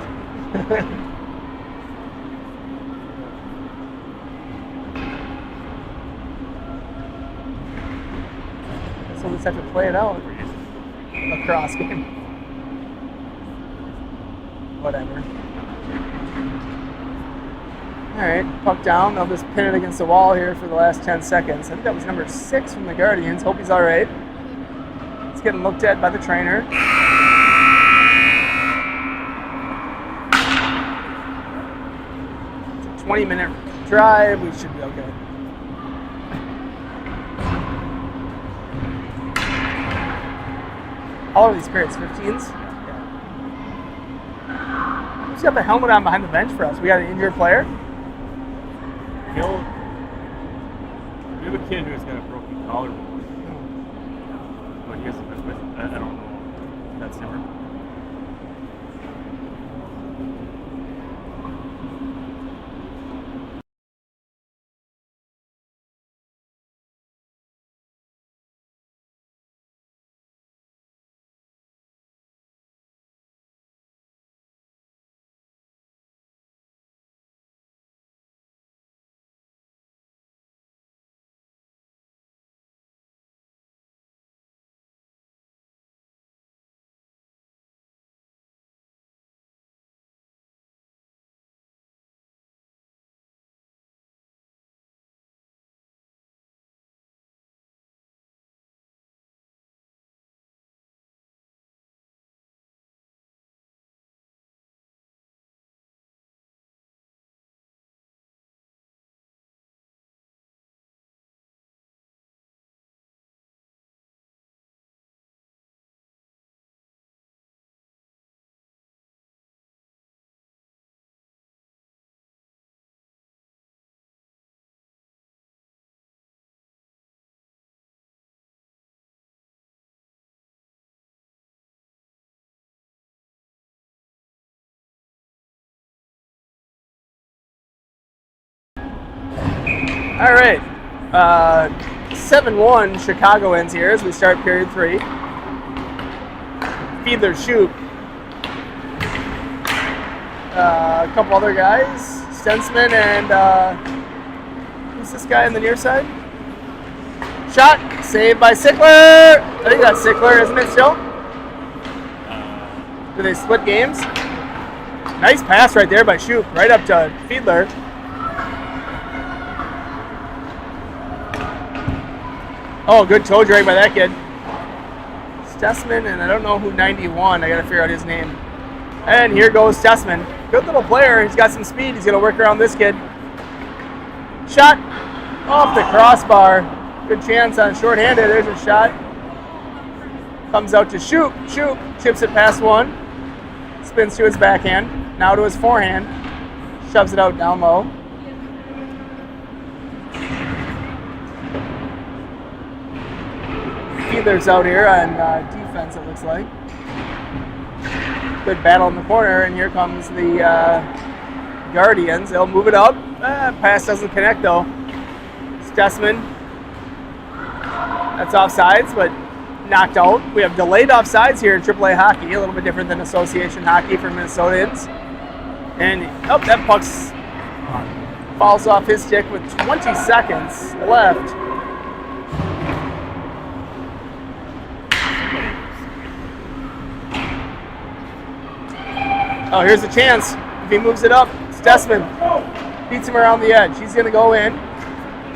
So we'll just have to play it out. Lacrosse game. Whatever. Alright, puck down. They'll just pin it against the wall here for the last 10 seconds. I think that was number 6 from the Guardians. Hope he's alright. It's getting looked at by the trainer. It's a 20-minute drive. We should be okay. All of these periods, 15s? Yeah. Who's got the helmet on behind the bench for us? We got an injured player? We have a kid who's got a broken collarbone. What he has with? I don't know if that's him. All right. 7-1 Chicago ends here as we start period 3. Fiedler, shoot. A couple other guys. Stensman and who's this guy on the near side? Shot. Saved by Sickler. I think that's Sickler, isn't it still? Do they split games? Nice pass right there by Shoop. Right up to Fiedler. Oh, good toe drag by that kid. Stessman, and I don't know who 91. I got to figure out his name. And here goes Stessman. Good little player. He's got some speed. He's going to work around this kid. Shot off the crossbar. Good chance on shorthanded. There's a shot. Comes out to Shoop. Shoop chips it past one. Spins to his backhand. Now to his forehand. Shoves it out down low. Fiedler's out here on defense, it looks like. Good battle in the corner, and here comes the Guardians. They'll move it up. Pass doesn't connect, though. Stessman. That's offsides, but knocked out. We have delayed offsides here in AAA hockey, a little bit different than association hockey for Minnesotans. And, that puck falls off his stick with 20 seconds left. Oh, here's a chance. If he moves it up, Stessman beats him around the edge. He's going to go in.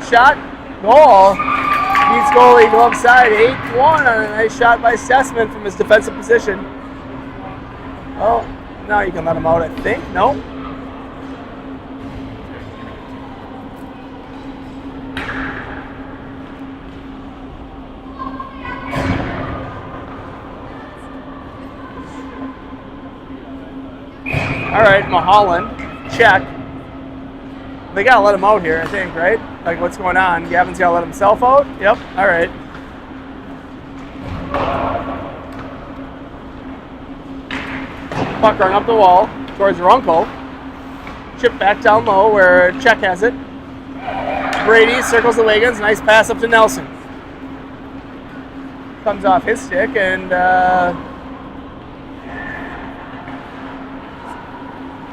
Shot. Goal. Beats goalie glove side. 8-1 on a nice shot by Stessman from his defensive position. Oh, now you can let him out, I think. No. All right, Mulholland, check. They gotta let him out here, I think, right? Like, what's going on? Gavin's gotta let himself out? Yep, all right. Puck run up the wall towards Runkle. Chip back down low where Check has it. Brady circles the Wiggins. Nice pass up to Nelson. Comes off his stick and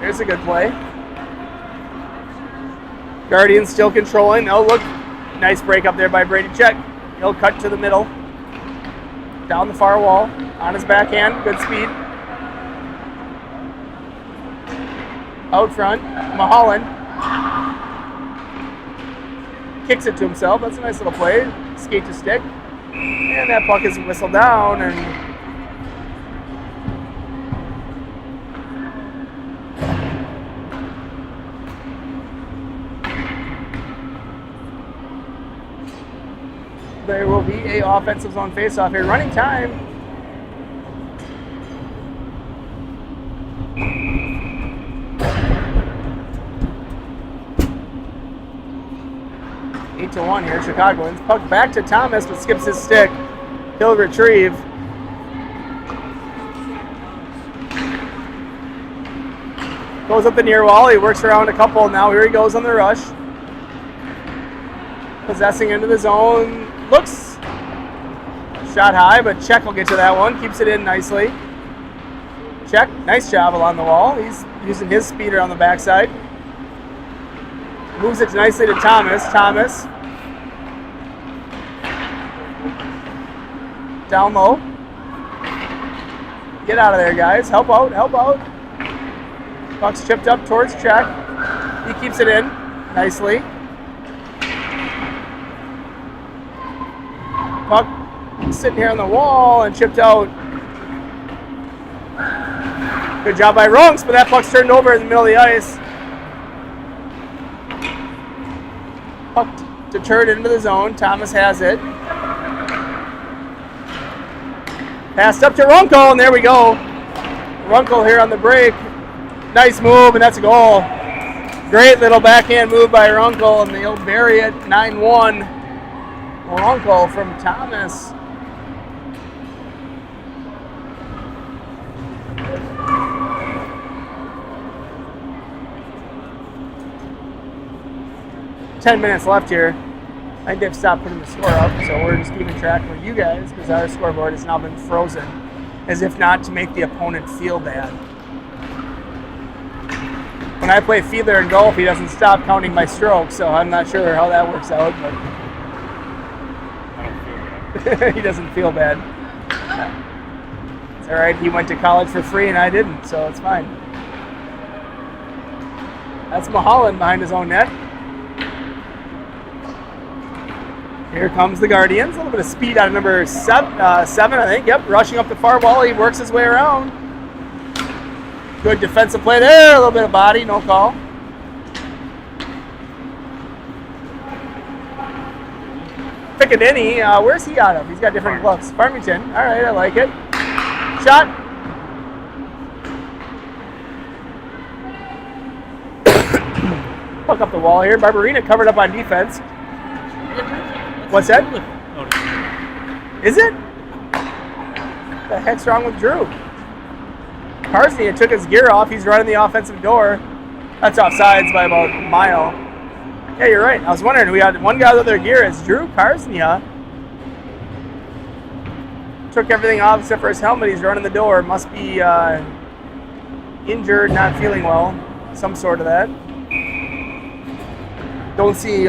there's a good play. Guardians still controlling. Oh, look. Nice break up there by Brady Check. He'll cut to the middle. Down the far wall. On his backhand. Good speed. Out front. Mulholland. Kicks it to himself. That's a nice little play. Skate to stick. And that puck is whistled down and there will be a offensive zone faceoff here. Running time. Eight to 1 here, Chicagoans. Puck back to Thomas, but skips his stick. He'll retrieve. Goes up the near wall. He works around a couple. Now here he goes on the rush. Possessing into the zone. Looks shot high, but Check will get to that one. Keeps it in nicely. Check, nice job along the wall. He's using his speeder on the backside. Moves it nicely to Thomas. Thomas. Down low. Get out of there, guys. Help out, help out. Puck's chipped up towards Check. He keeps it in nicely. Puck sitting here on the wall and chipped out. Good job by Runks, but that puck's turned over in the middle of the ice. Puck to turn it into the zone. Thomas has it. Passed up to Runkle, and there we go. Runkle here on the break. Nice move, and that's a goal. Great little backhand move by Runkle, and they'll bury it 9-1. Runkle from Thomas. Ten minutes left here. I think they've stopped putting the score up, so we're just keeping track with you guys because our scoreboard has now been frozen, as if not to make the opponent feel bad. When I play Fiedler in golf, he doesn't stop counting my strokes, so I'm not sure how that works out, but he doesn't feel bad. It's all right. He went to college for free and I didn't, so it's fine. That's Mulholland behind his own net. Here comes the Guardians. A little bit of speed out of number seven, I think. Yep, rushing up the far wall. He works his way around. Good defensive play there. A little bit of body, no call. Piccaninny, where's he out of? He's got different gloves. Farmington. All right, I like it. Shot. Puck up the wall here. Barbarina covered up on defense. What's that? Is it? What the heck's wrong with Drew? Carsey took his gear off. He's running the offensive door. That's offsides by about a mile. Yeah, you're right. I was wondering, we had one guy with their gear. It's Drew Karsnia. Took everything off except for his helmet. He's running the door. Must be injured, not feeling well. Some sort of that. Don't see,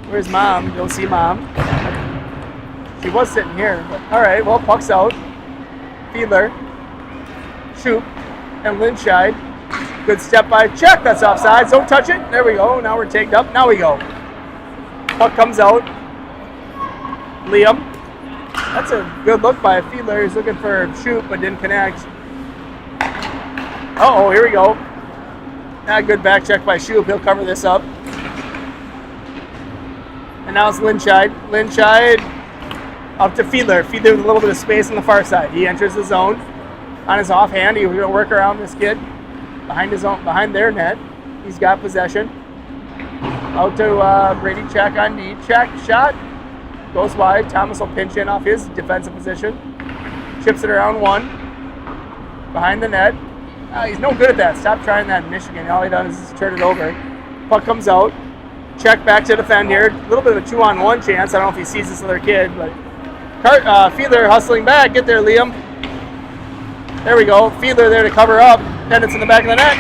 where's Mom? Don't see Mom. She was sitting here. But, all right, well, puck's out. Fiedler. Shoop. And Linscheid. Good step by Check. That's offsides. Don't touch it. There we go. Now we're tagged up. Now we go. Puck comes out. Liam. That's a good look by Fiedler. He's looking for Shoop, but didn't connect. Uh-oh, here we go. Not a good back check by Shoop. He'll cover this up. And now it's Linscheid. Linscheid up to Fiedler. Fiedler with a little bit of space on the far side. He enters the zone on his offhand. He's going to work around this kid. behind their net. He's got possession. Out to Brady check on D. Check, shot. Goes wide. Thomas will pinch in off his defensive position. Chips it around one. Behind the net. He's no good at that. Stop trying that in Michigan. All he does is turn it over. Puck comes out. Check back to defend here. A little bit of a 2-on-1 chance. I don't know if he sees this other kid, but Fiedler hustling back. Get there, Liam. There we go. Fiedler there to cover up. Then it's in the back of the net.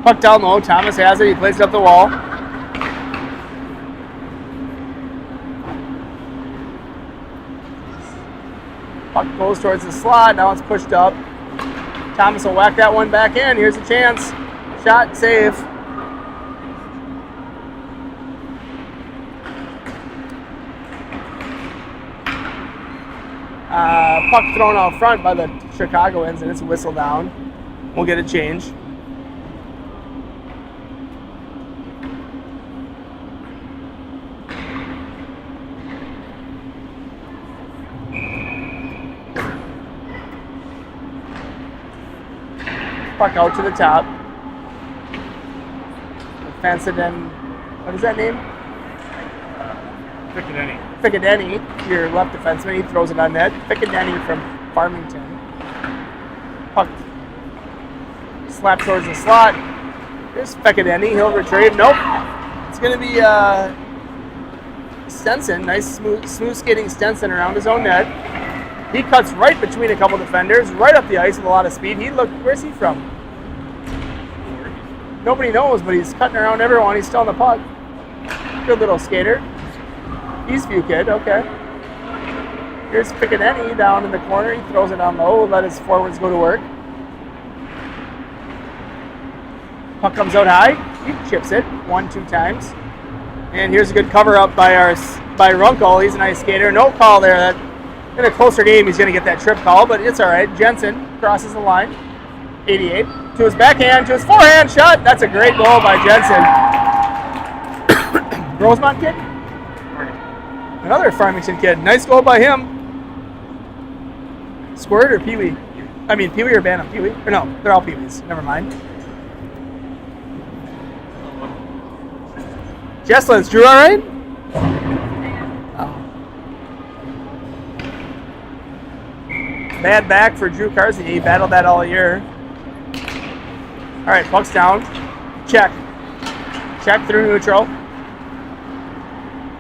Puck down low. Thomas has it. He plays it up the wall. Puck goes towards the slot. Now it's pushed up. Thomas will whack that one back in. Here's a chance. Shot, save. Puck thrown out front by the Chicagoans, and it's a whistle down. We'll get a change. Puck out to the top. Fencidden, what is that name? Fickadenny. Your left defenseman. He throws it on net. Fickadenny from Farmington. Puck slap towards the slot. Here's Fickadenny. He'll retrieve. Nope. It's going to be Stenson. Nice smooth skating Stenson around his own net. He cuts right between a couple defenders, right up the ice with a lot of speed. Where's he from? Nobody knows, but he's cutting around everyone. He's still on the puck. Good little skater. Eastview kid, okay. Here's Fickadenny down in the corner. He throws it on low, let his forwards go to work. Puck comes out high. He chips it 1-2 times. And here's a good cover up by Runkle. He's a nice skater. No call there. In a closer game, he's going to get that trip call, but it's all right. Jensen crosses the line. 88. To his backhand, to his forehand shot. That's a great goal by Jensen. Rosemont kid? Another Farmington kid. Nice goal by him. Squirt or Pee-wee? I mean, Pee-wee or Bantam? Pee-wee? Or no, they're all Pee-wees. Never mind. Jesslyn's Drew all right? Bad back for Drew Carsey. He battled that all year. All right, puck's down. Check. Check through neutral.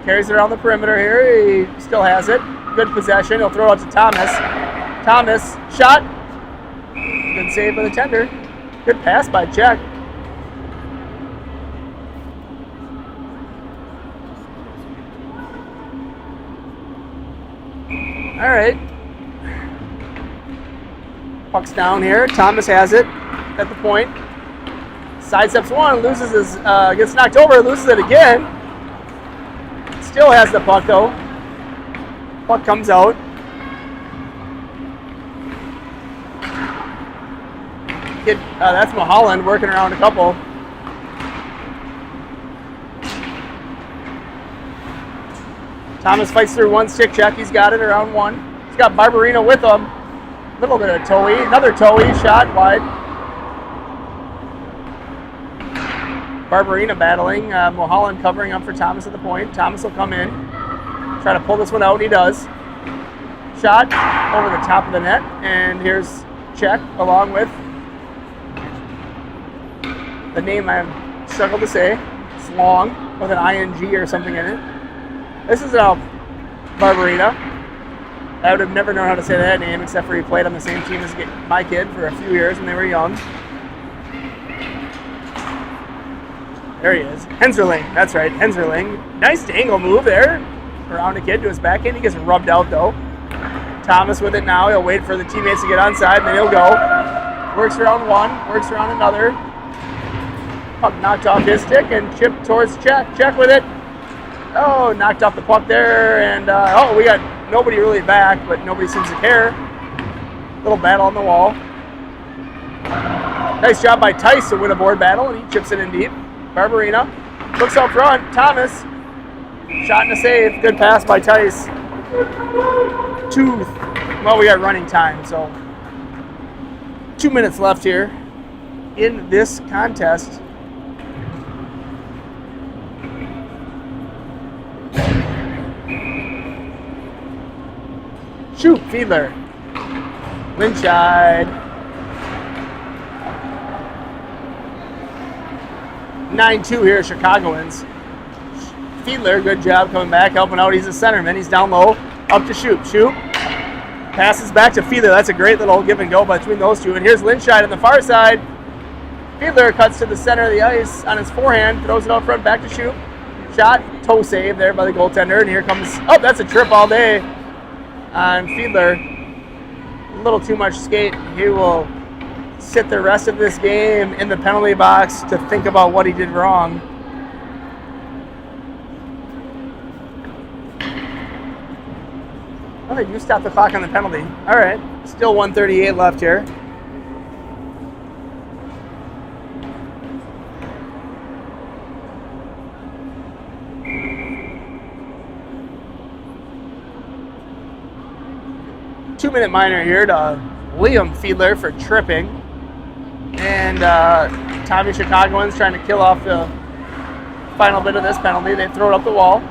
Carries it around the perimeter here. He still has it. Good possession. He'll throw it out to Thomas. Thomas, shot. Good save by the tender. Good pass by Check. All right. Puck's down here. Thomas has it at the point. Sidesteps one, loses his, gets knocked over, loses it again. Still has the puck though. Puck comes out. That's Mulholland working around a couple. Thomas fights through one stick check. He's got it around one. He's got Barbarino with him. Little bit of toe-y. Another toe-y shot wide. Barbarina battling. Mulholland covering up for Thomas at the point. Thomas will come in. Try to pull this one out, and he does. Shot over the top of the net. And here's Check along with the name I struggle to say. It's long with an ing or something in it. This is Barbarina. I would have never known how to say that name except for he played on the same team as my kid for a few years when they were young. There he is. Henserling. That's right. Henserling. Nice angle move there. Around a kid to his backhand. He gets rubbed out though. Thomas with it now. He'll wait for the teammates to get onside and then he'll go. Works around one, works around another. Puck knocked off his stick and chipped towards Check. Check with it. Oh, knocked off the puck there, and we got nobody really back, but nobody seems to care. Little battle on the wall. Nice job by Tice to win a board battle, and he chips it in deep. Barbarina looks out front. Thomas, shot and a save. Good pass by Tice. We got running time, so 2 minutes left here in this contest. Shoot, Fiedler. Linscheid. 9-2 here, Chicagoans. Fiedler, good job coming back, helping out. He's a centerman. He's down low, up to Shoot. Shoot. Passes back to Fiedler. That's a great little give and go between those two. And here's Linscheid on the far side. Fiedler cuts to the center of the ice on his forehand, throws it out front, back to Shoot. Shot, toe save there by the goaltender. And here comes, that's a trip all day on Fiedler. A little too much skate. He will sit the rest of this game in the penalty box to think about what he did wrong. Oh, they do stop the clock on the penalty. All right, still 1:38 left here. Two-minute minor here to Liam Fiedler for tripping. And Tommy Chicagoans trying to kill off the final bit of this penalty. They throw it up the wall.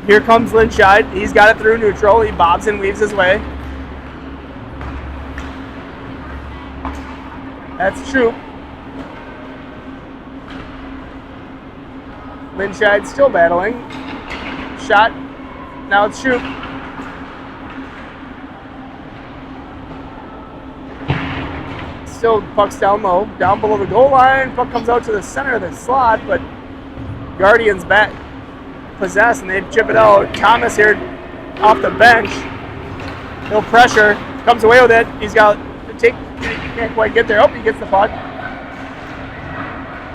Here comes Linscheid. He's got it through neutral. He bobs and weaves his way. That's Troop. Linscheid still battling. Shot. Now it's Troop. Still puck's down low, down below the goal line. Puck comes out to the center of the slot, but Guardians back possess and they chip it out. Thomas here off the bench. He'll pressure, comes away with it. He's got to take, can't quite get there. Oh, he gets the puck.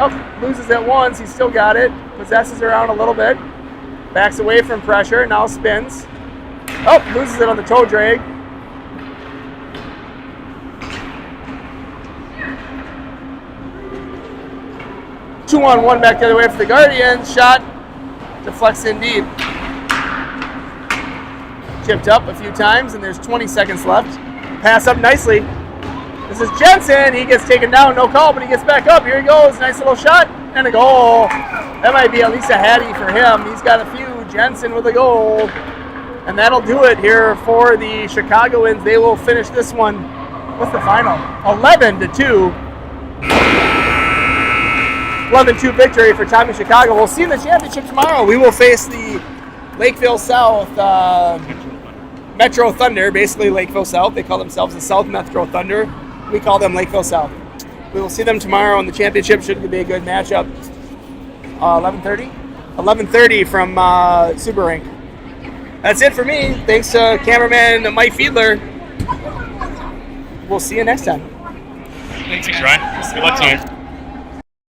Oh, loses it once. He's still got it. Possesses around a little bit. Backs away from pressure, now spins. Oh, loses it on the toe drag. Two-on-one back the other way for the Guardians. Shot. Deflects in deep. Chipped up a few times, and there's 20 seconds left. Pass up nicely. This is Jensen. He gets taken down, no call, but he gets back up. Here he goes. Nice little shot and a goal. That might be at least a hattie for him. He's got a few. Jensen with a goal. And that'll do it here for the Chicagoans. They will finish this one. What's the final? 11-2. 11-2 victory for Tommy Chicago. We'll see in the championship tomorrow. We will face the Lakeville South Metro Thunder, basically Lakeville South. They call themselves the South Metro Thunder. We call them Lakeville South. We will see them tomorrow in the championship. Should be a good matchup. 11:30? 11:30 from Super Rink. That's it for me. Thanks to cameraman Mike Fiedler. We'll see you next time. Thanks, Ryan. Good luck tonight.